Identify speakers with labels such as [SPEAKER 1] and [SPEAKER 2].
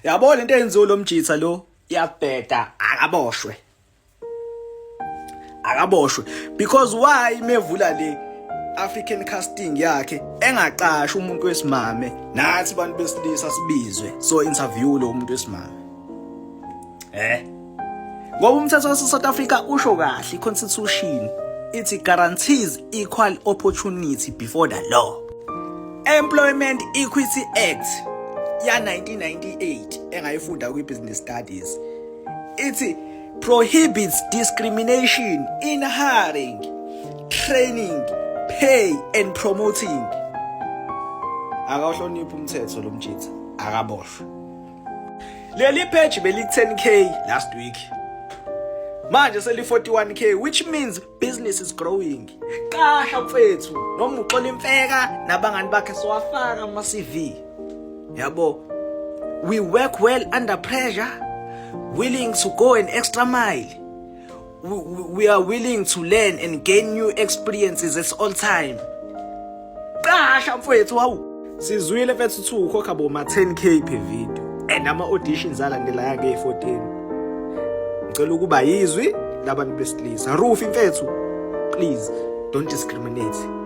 [SPEAKER 1] Yabo lento eyenziwe lo Mjitha lo iyabheda akaboshwe because why mevula le African casting yakhe engaqasha umuntu wesimame nathi abantu besilisa sibizwe so interview lo umuntu wesimame ngoba umthetho wase South Africa usho kahle iconstitution ithi guarantees equal opportunity before the law. Employment Equity Act ya 1998 engayifunda kwi business studies ithi prohibits discrimination in hiring, training, pay and promoting. Akawuhloniphi umthetho lo Mjitha akaboshwe. Leli page beli 10k last week. Manje seli 41k which means business is growing. Qasha mfethu noma uxola imfeka nabangani bakhe siwafaka ama CV. Yabo, we work well under pressure, willing to go an extra mile. We are willing to learn and gain new experiences at all time. Qasha mfethu hawu. Sizwile mfethu thu ukhokha boma 10k per video and ama auditions alandelayo ke 14. Ngicela ukuba yizwi labantu besilisa. Roof mfethu, please don't discriminate.